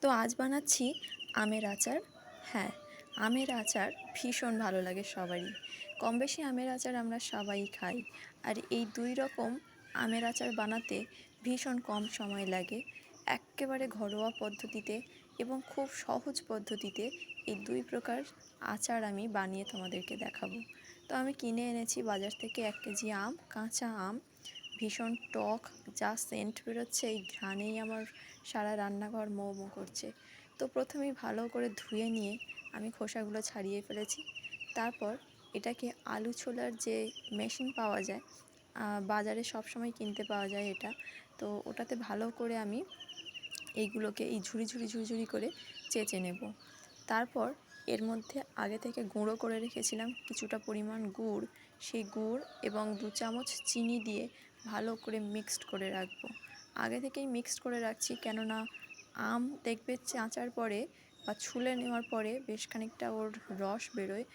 তো আজ বানাচ্ছি আমের আচার। হ্যাঁ, আমের আচার ভীষণ ভালো লাগে সবারই। কম বেশি আমের আচার আমরা সবাই খাই। আর এই দুই রকম আমের আচার বানাতে ভীষণ কম সময় লাগে। এক্কেবারে ঘরোয়া পদ্ধতিতে এবং খুব সহজ পদ্ধতিতে এই দুই প্রকার আচার আমি বানিয়ে তোমাদেরকে দেখাবো। তো আমি কিনে এনেছি বাজার থেকে 1 কেজি আম, কাঁচা আম। ভীষণ টক, যা সেন্ট বেরোচ্ছে এই ঘ্রাণেই আমার সারা রান্নাঘর মো মো করছে। তো প্রথমেই ভালো করে ধুয়ে নিয়ে আমি খোসাগুলো ছাড়িয়ে ফেলেছি। তারপর এটাকে আলু ছোলার যে মেশিন পাওয়া যায়, বাজারে সবসময় কিনতে পাওয়া যায় এটা, তো ওটাতে ভালো করে আমি এইগুলোকে এই ঝুড়ি ঝুড়ি ঝুড়ি ঝুড়ি করে চেঁচে নেব। তারপর এর মধ্যে আগে থেকে গুঁড়ো করে রেখেছিলাম কিছুটা পরিমাণ গুড়, সেই গুড় এবং 2 চামচ চিনি দিয়ে ভালো করে মিক্সড করে রাখবো। আগে থেকেই মিক্সড করে রাখছি, কেননা আম দেখবে চাঁচার পরে বা ছুলে নেওয়ার পরে বেশ খানিকটা ওর রস বেরোয়,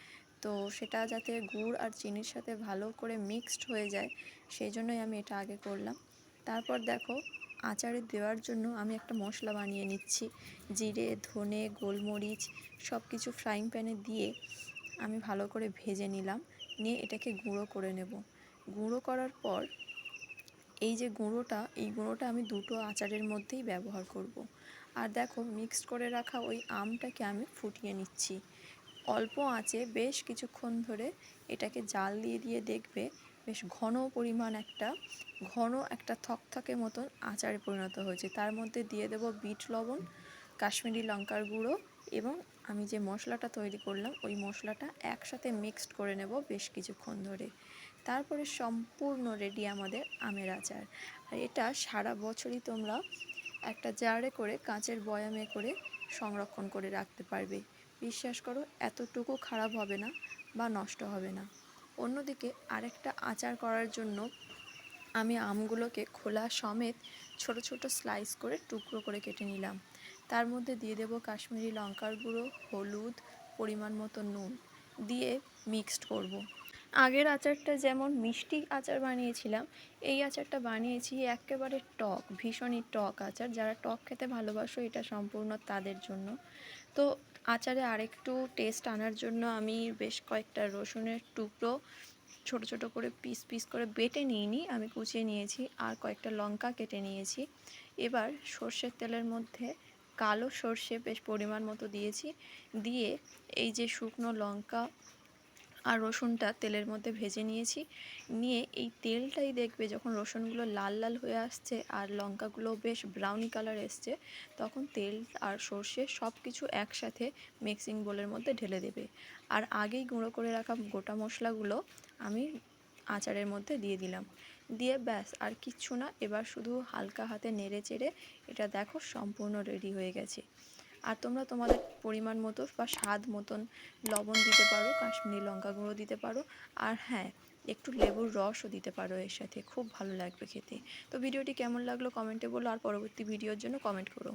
তো সেটা যাতে গুড় আর চিনির সাথে ভালো করে মিক্সড হয়ে যায়, সেই জন্যই আমি এটা আগে করলাম। তারপর দেখো, আচারে দেওয়ার জন্য আমি একটা মশলা বানিয়ে নিচ্ছি। জিরে, ধনে, গোলমরিচ সব কিছু ফ্রাইং প্যানে দিয়ে আমি ভালো করে ভেজে নিলাম। নিয়ে এটাকে গুঁড়ো করে নেব। গুঁড়ো করার পর এই যে গুঁড়োটা, এই গুঁড়োটা আমি দুটো আচারের মধ্যেই ব্যবহার করব। আর দেখো, মিক্সড করে রাখা ওই আমটাকে আমি ফুটিয়ে নিচ্ছি অল্প আঁচে বেশ কিছুক্ষণ ধরে। এটাকে জাল দিয়ে দিয়ে দেখবে বেশ ঘন একটা থকথকে মতন আচারে পরিণত হয়েছে। তার মধ্যে দিয়ে দেব বিট লবণ, কাশ্মীরি লঙ্কার গুঁড়ো এবং আমি যে মশলাটা তৈরি করলাম ওই মশলাটা একসাথে মিক্সড করে নেব বেশ কিছুক্ষণ ধরে। তারপরে সম্পূর্ণ রেডি আমাদের আমের আচার। আর এটা সারা বছরই তোমরা একটা জারে করে, কাঁচের বয়ামে করে সংরক্ষণ করে রাখতে পারবে। বিশ্বাস করো, এতটুকু খারাপ হবে না বা নষ্ট হবে না। অন্যদিকে আরেকটা আচার করার জন্য আমি আমগুলোকে খোলা সমেত ছোট ছোট স্লাইস করে টুকরো করে কেটে নিলাম। তার মধ্যে দিয়ে দেব কাশ্মীরি লঙ্কার গুঁড়ো, হলুদ, পরিমাণ মতো নুন দিয়ে মিক্সড করব। আগের আচারটা যেমন মিষ্টি আচার বানিয়েছিলাম, এই আচারটা বানিয়েছি একেবারে টক, ভীষণই টক আচার। যারা টক খেতে ভালোবাসো এটা সম্পূর্ণ তাদের জন্য। তো আচারে আরেকটু টেস্ট আনার জন্য আমি বেশ কয়েকটা রসুনের টুকরো ছোট ছোট করে পিস পিস করে বেটে নিইনি, আমি কুচিয়ে নিয়েছি। আর কয়েকটা লঙ্কা কেটে নিয়েছি। এবার সর্ষের তেলের মধ্যে কালো সর্ষে বেশ পরিমাণ মতো দিয়েছি। দিয়ে এই যে শুকনো লঙ্কা আর রসুনটা তেলের মধ্যে ভেজে নিয়েছি। নিয়ে এই তেলটাই দেখবে যখন রসুনগুলো লাল লাল হয়ে আসছে আর লঙ্কাগুলো বেশ ব্রাউনি কালার এসছে, তখন তেল আর সর্ষে সব কিছু একসাথে মিক্সিং বোলের মধ্যে ঢেলে দেবে। আর আগেই গুঁড়ো করে রাখা গোটা মশলাগুলো আমি আচারের মধ্যে দিয়ে দিলাম। দিয়ে ব্যাস আর কিচ্ছু না, এবার শুধু হালকা হাতে নেড়ে চেড়ে এটা দেখো সম্পূর্ণ রেডি হয়ে গেছে। আর তোমরা তোমাদের পরিমাণ মতো বা স্বাদ মতন লবণ দিতে পারো, কাশ্মীরি লঙ্কা গুঁড়ো দিতে পারো, আর হ্যাঁ, একটু লেবুর রসও দিতে পারো এর সাথে, খুব ভালো লাগবে খেতে। তো ভিডিওটি কেমন লাগলো কমেন্টে বলো, আর পরবর্তী ভিডিওর জন্য কমেন্ট করো।